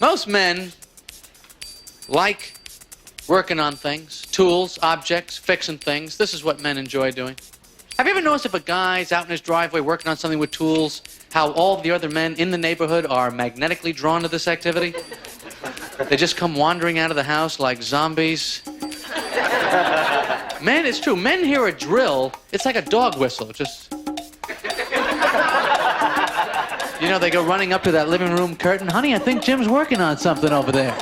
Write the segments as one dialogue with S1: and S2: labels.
S1: Most men like working on things, tools, objects, fixing things. This is what men enjoy doing. Have you ever noticed if a guy's out in his driveway working on something with tools, how all the other men in the neighborhood are magnetically drawn to this activity? They just come wandering out of the house like zombies. Men, it's true. Men hear a drill, it's like a dog whistle. Just... You know, they go running up to that living room curtain. Honey, I think Jim's working on something over there.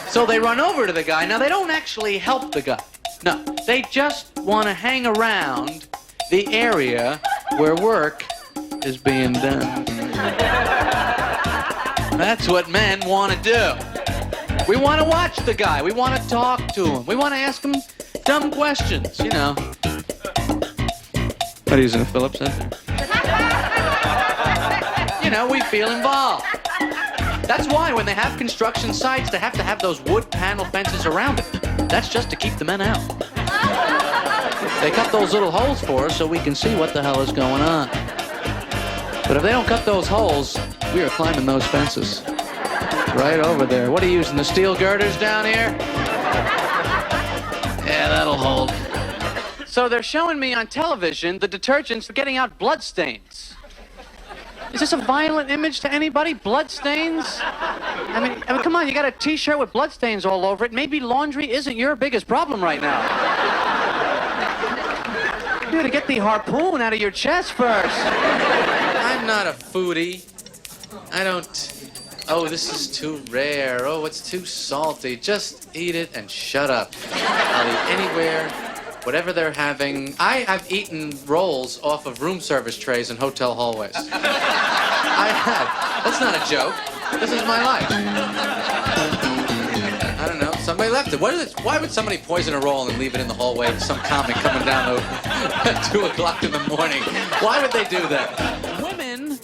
S1: So they run over to the guy. Now, they don't actually help the guy. No, they just want to hang around the area where work is being done. That's what men want to do. We want to watch the guy. We want to talk to him. We want to ask him dumb questions, you know. What are you using, a Phillips head? You know, we feel involved. That's why when they have construction sites, they have to have those wood panel fences around it. That's just to keep the men out. They cut those little holes for us so we can see what the hell is going on. But if they don't cut those holes, we are climbing those fences. Right over there. What are you using, the steel girders down here? Yeah, that'll hold. So they're showing me on television the detergents for getting out blood stains. Is this a violent image to anybody? Blood stains? I mean, come on, you got a t-shirt with blood stains all over it. Maybe laundry isn't your biggest problem right now. You gotta get the harpoon out of your chest first. I'm not a foodie. I don't... Oh, this is too rare. Oh, it's too salty. Just eat it and shut up. I'll eat anywhere, whatever they're having. I've eaten rolls off of room service trays in hotel hallways. I have. That's not a joke. This is my life. I don't know. Somebody left it. Why would somebody poison a roll and leave it in the hallway of some comic coming down at 2 o'clock in the morning? Why would they do that? Women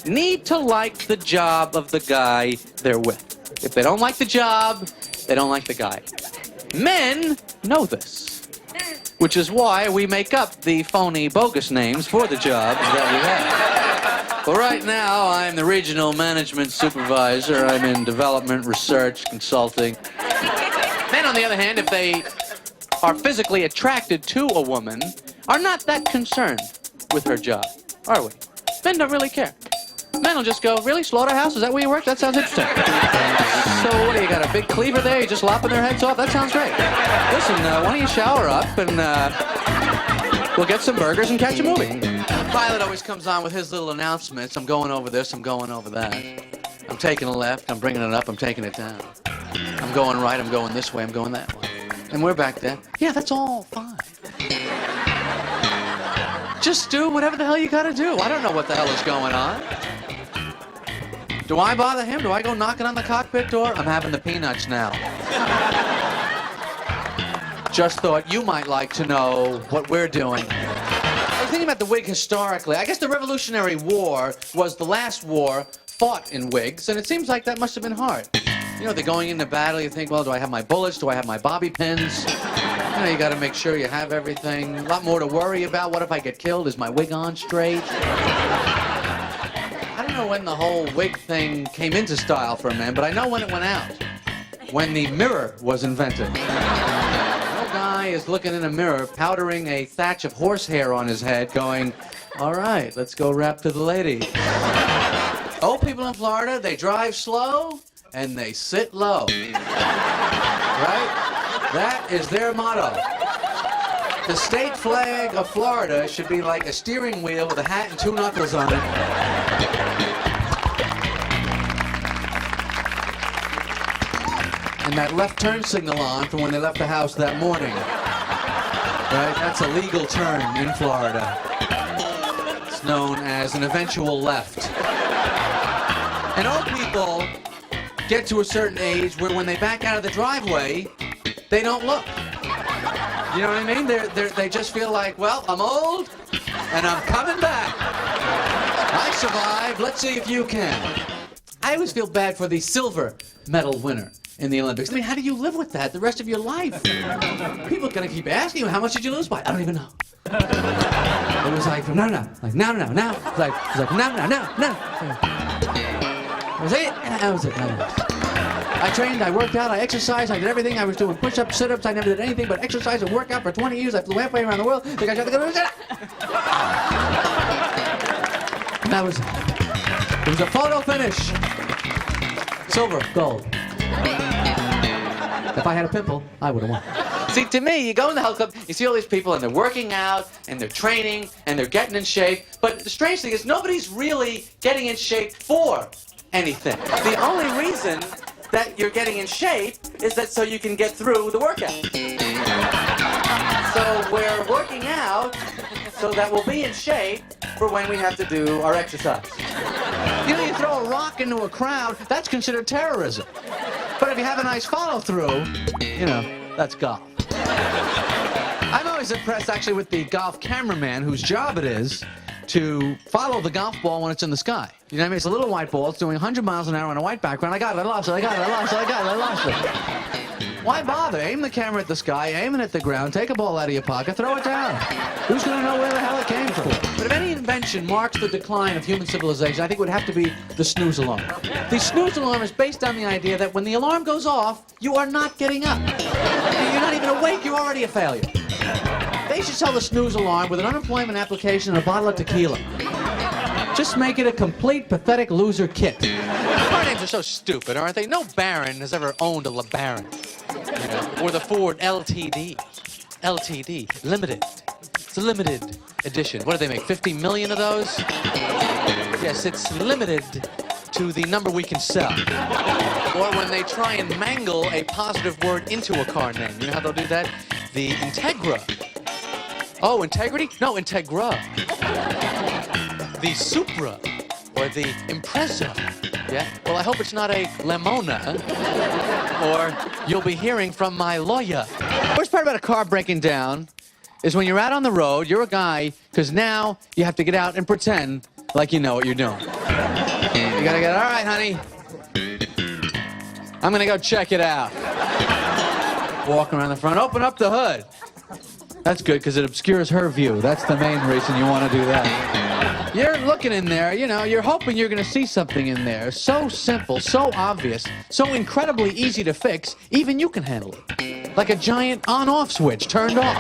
S1: need to like the job of the guy they're with. If they don't like the job, they don't like the guy. Men know this, which is why we make up the phony, bogus names for the jobs that we have. Well, right now, I'm the regional management supervisor. I'm in development, research, consulting. Men, on the other hand, if they are physically attracted to a woman, are not that concerned with her job, are we? Men don't really care. Men will just go, really, slaughterhouse? Is that where you work? That sounds interesting. So what do you got, a big cleaver there? You just lopping their heads off? That sounds great. Listen, why don't you shower up and we'll get some burgers and catch a movie. Pilot always comes on with his little announcements. I'm going over this, I'm going over that. I'm taking a left, I'm bringing it up, I'm taking it down. I'm going right, I'm going this way, I'm going that way. And we're back there. Yeah, that's all fine. Just do whatever the hell you gotta do. I don't know what the hell is going on. Do I bother him? Do I go knocking on the cockpit door? I'm having the peanuts now. Just thought you might like to know what we're doing. I was thinking about the wig historically. I guess the Revolutionary War was the last war fought in wigs, and it seems like that must have been hard. You know, they're going into battle, you think, well, do I have my bullets? Do I have my bobby pins? You know, you got to make sure you have everything. A lot more to worry about. What if I get killed? Is my wig on straight? I don't know when the whole wig thing came into style for men, but I know when it went out. When the mirror was invented. No guy is looking in a mirror, powdering a thatch of horsehair on his head, going, all right, let's go rap to the lady. Old people in Florida, they drive slow and they sit low. Right? That is their motto. The state flag of Florida should be like a steering wheel with a hat and 2 knuckles on it. And that left turn signal on from when they left the house that morning. Right? That's a legal turn in Florida. It's known as an eventual left. And old people get to a certain age where when they back out of the driveway, they don't look. You know what I mean? They just feel like, well, I'm old and I'm coming back. I survived. Let's see if you can. I always feel bad for the silver medal winner in the Olympics. I mean, how do you live with that the rest of your life? People are going to keep asking you, how much did you lose by? I don't even know. It was like, no. Like, no. It's like, no. Was it? That was it. I trained, I worked out, I exercised, I did everything. I was doing push-ups, sit-ups. I never did anything but exercise and work out for 20 years. I flew halfway around the world. And that was it. It was a photo finish. Silver, gold. If I had a pimple, I would have won. See, to me, you go in the health club, you see all these people, and they're working out, and they're training, and they're getting in shape. But the strange thing is, nobody's really getting in shape for anything. The only reason that you're getting in shape is that so you can get through the workout. So we're working out so that we'll be in shape for when we have to do our exercise. You know, you throw a rock into a crowd, that's considered terrorism. But if you have a nice follow-through, you know, that's golf. I'm always impressed, actually, with the golf cameraman whose job it is to follow the golf ball when it's in the sky. You know what I mean? It's a little white ball. It's doing 100 miles an hour on a white background. I got it. I lost it. I got it. I lost it. I got it. I lost it. Why bother? Aim the camera at the sky, aim it at the ground, take a ball out of your pocket, throw it down. Who's going to know where the hell it came from? But if any invention marks the decline of human civilization, I think it would have to be the snooze alarm. The snooze alarm is based on the idea that when the alarm goes off, you are not getting up. You're not even awake. You're already a failure. They should sell the snooze alarm with an unemployment application and a bottle of tequila. Just make it a complete, pathetic loser kit. Car names are so stupid, aren't they? No Baron has ever owned a LeBaron. You know? Or the Ford LTD. LTD. Limited. It's a limited edition. What do they make, 50 million of those? Yes, it's limited to the number we can sell. Or when they try and mangle a positive word into a car name. You know how they'll do that? The Integra. Oh, integrity? No, Integra. The Supra, or the Impreza. Yeah? Well, I hope it's not a Lemona, or you'll be hearing from my lawyer. The worst part about a car breaking down is when you're out on the road, you're a guy, because now you have to get out and pretend like you know what you're doing. You gotta get, all right, honey. I'm gonna go check it out. Walk around the front, open up the hood. That's good, because it obscures her view. That's the main reason you want to do that. You're looking in there, you know, you're hoping you're going to see something in there. So simple, so obvious, so incredibly easy to fix, even you can handle it. Like a giant on-off switch turned off.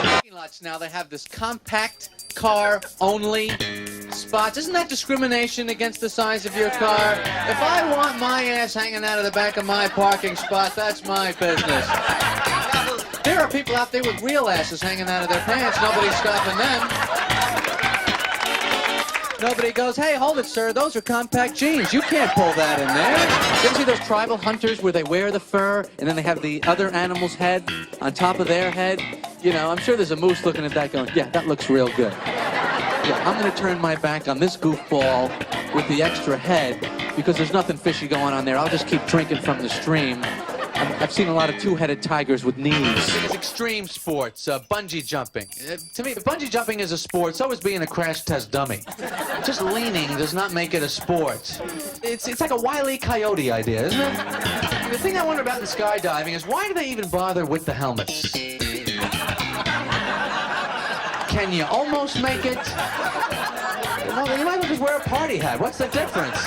S1: Parking lots now, they have this compact car-only spots. Isn't that discrimination against the size of your car? If I want my ass hanging out of the back of my parking spot, that's my business. There are people out there with real asses hanging out of their pants. Nobody's stopping them. Nobody goes, hey, hold it, sir. Those are compact jeans. You can't pull that in there. You ever see those tribal hunters where they wear the fur and then they have the other animal's head on top of their head? You know, I'm sure there's a moose looking at that going, yeah, that looks real good. Yeah, I'm going to turn my back on this goofball with the extra head because there's nothing fishy going on there. I'll just keep drinking from the stream. I've seen a lot of two-headed tigers with knees. It's extreme sports, bungee jumping. To me, bungee jumping is a sport, so is being a crash test dummy. Just leaning does not make it a sport. It's like a Wile E. Coyote idea, isn't it? The thing I wonder about in skydiving is why do they even bother with the helmets? Can you almost make it? Well, you might as well just wear a party hat. What's the difference?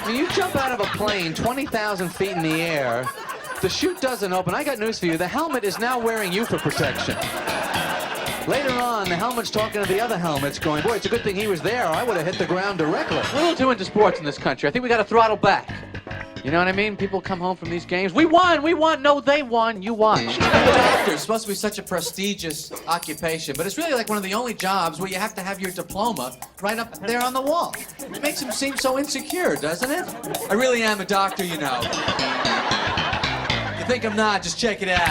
S1: I mean, you jump out of a plane 20,000 feet in the air, the chute doesn't open. I got news for you. The helmet is now wearing you for protection. Later on, the helmet's talking to the other helmets going, boy, it's a good thing he was there, or I would have hit the ground directly. We're a little too into sports in this country. I think we got to throttle back. You know what I mean? People come home from these games. We won! We won! No, they won. You watched. Doctor is supposed to be such a prestigious occupation, but it's really like one of the only jobs where you have to have your diploma right up there on the wall. It makes him seem so insecure, doesn't it? I really am a doctor, you know. You think I'm not? Just check it out.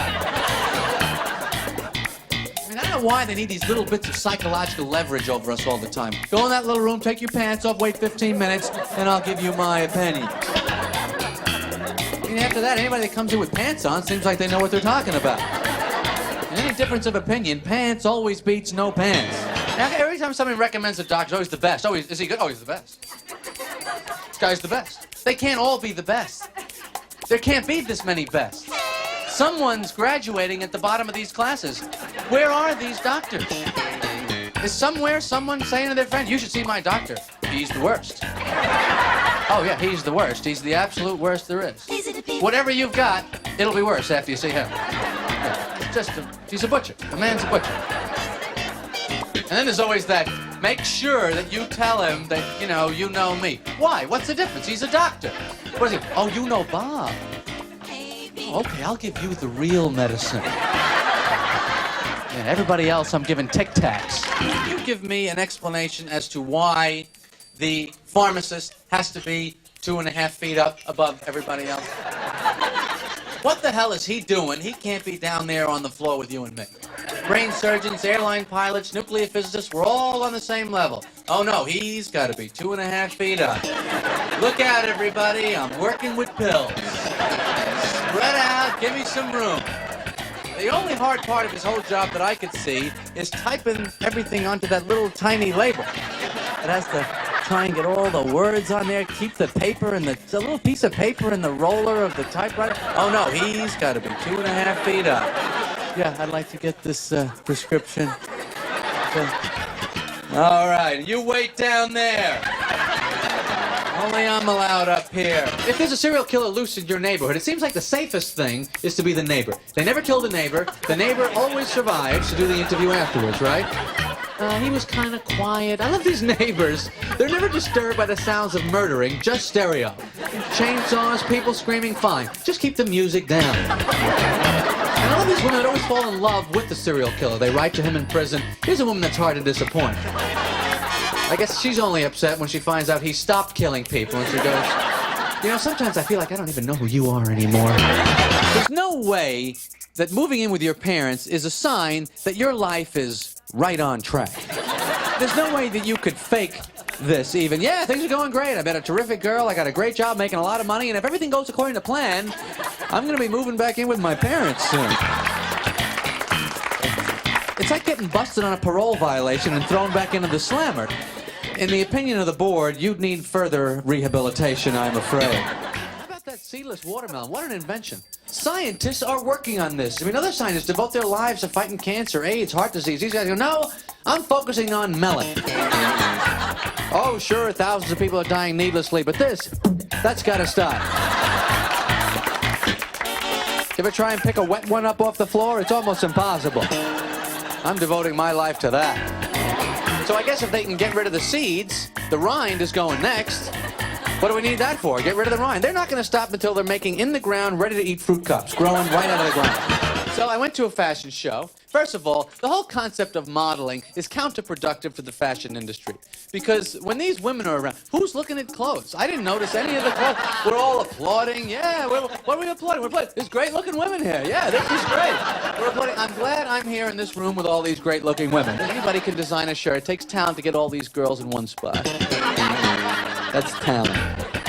S1: I mean, I don't know why they need these little bits of psychological leverage over us all the time. Go in that little room, take your pants off, wait 15 minutes, and I'll give you my opinion. And after that, anybody that comes in with pants on seems like they know what they're talking about. In any difference of opinion, pants always beats no pants. Now, every time somebody recommends a doctor, oh, he's the best. Oh, is he good? Oh, he's the best. This guy's the best. They can't all be the best. There can't be this many bests. Someone's graduating at the bottom of these classes. Where are these doctors? Is somewhere someone saying to their friend, you should see my doctor. He's the worst. Oh, yeah, he's the worst. He's the absolute worst there is. Whatever you've got, it'll be worse after you see him. Yeah, he's a butcher. The man's a butcher. And then there's always that, make sure that you tell him that, you know me. Why? What's the difference? He's a doctor. What is he? Oh, you know Bob. Oh, okay, I'll give you the real medicine. Yeah, everybody else, I'm giving Tic Tacs. You give me an explanation as to why the pharmacist has to be 2.5 feet up above everybody else. What the hell is he doing? He can't be down there on the floor with you and me. Brain surgeons, airline pilots, nuclear physicists, we're all on the same level. Oh no, he's got to be 2.5 feet up. Look out, everybody, I'm working with pills. Spread out, give me some room. The only hard part of his whole job that I could see is typing everything onto that little tiny label. It has to try and get all the words on there, keep the paper and the little piece of paper in the roller of the typewriter. Oh no, he's got to be 2.5 feet up. Yeah, I'd like to get this prescription. All right, you wait down there. Only I'm allowed up here. If there's a serial killer loose in your neighborhood, it seems like the safest thing is to be the neighbor. They never kill the neighbor. The neighbor always survives to do the interview afterwards, right? He was kind of quiet. I love these neighbors. They're never disturbed by the sounds of murdering, just stereo. Chainsaws, people screaming, fine. Just keep the music down. And all these women that always fall in love with the serial killer. They write to him in prison. Here's a woman that's hard to disappoint. I guess she's only upset when she finds out he stopped killing people, and she goes, sometimes I feel like I don't even know who you are anymore. There's no way that moving in with your parents is a sign that your life is right on track. There's no way that you could fake this even. Yeah, things are going great. I met a terrific girl. I got a great job making a lot of money, and if everything goes according to plan, I'm going to be moving back in with my parents soon. It's like getting busted on a parole violation and thrown back into the slammer. In the opinion of the board, you'd need further rehabilitation, I'm afraid. How about that seedless watermelon? What an invention. Scientists are working on this. I mean, other scientists devote their lives to fighting cancer, AIDS, heart disease. These guys go, no, I'm focusing on melon. Oh, sure, thousands of people are dying needlessly, but that's got to stop. You ever try and pick a wet one up off the floor? It's almost impossible. I'm devoting my life to that. So I guess if they can get rid of the seeds, the rind is going next. What do we need that for? Get rid of the rind. They're not going to stop until they're making in the ground, ready-to-eat fruit cups, growing right out of the ground. So I went to a fashion show. First of all, the whole concept of modeling is counterproductive to the fashion industry. Because when these women are around, who's looking at clothes? I didn't notice any of the clothes. We're all applauding. Yeah, what are we applauding? We're applauding. There's great-looking women here. Yeah, this is great. We're applauding. I'm glad I'm here in this room with all these great-looking women. Anybody can design a shirt. It takes talent to get all these girls in one spot. That's talent.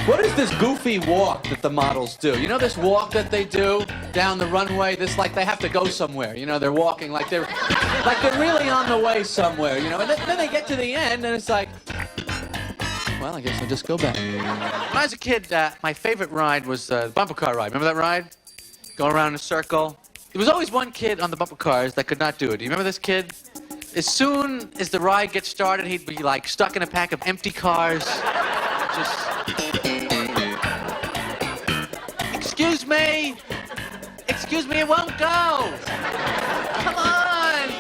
S1: What is this goofy walk that the models do? You know this walk that they do down the runway? This like they have to go somewhere. They're walking like they're really on the way somewhere. And then they get to the end and it's like, well, I guess I'll just go back. When I was a kid, my favorite ride was the bumper car ride. Remember that ride? Go around in a circle. There was always one kid on the bumper cars that could not do it. Do you remember this kid? As soon as the ride gets started, he'd be like stuck in a pack of empty cars. Just... Excuse me, it won't go. Come on.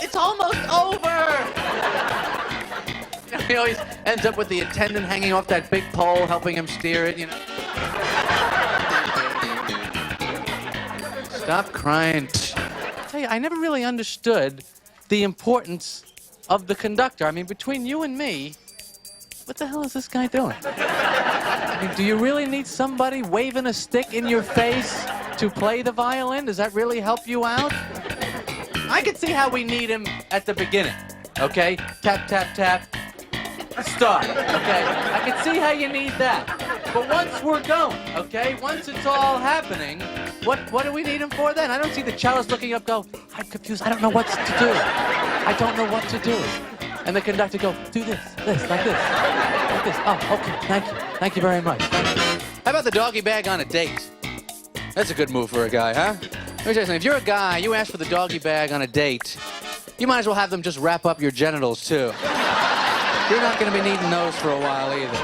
S1: It's almost over. He always ends up with the attendant hanging off that big pole, helping him steer it, Stop crying. I tell you, I never really understood the importance of the conductor. I mean, between you and me, what the hell is this guy doing? I mean, do you really need somebody waving a stick in your face to play the violin? Does that really help you out? I can see how we need him at the beginning, okay? Tap, tap, tap. Start, okay? I can see how you need that. But once we're going, okay? Once it's all happening, what do we need him for then? I don't see the cellist looking up go, I'm confused. I don't know what to do. I don't know what to do. And the conductor go, do this, like this. Oh, okay, thank you. Thank you very much. How about the doggy bag on a date? That's a good move for a guy, huh? Let me tell you something. If you're a guy, you ask for the doggy bag on a date, you might as well have them just wrap up your genitals, too. You're not going to be needing those for a while, either.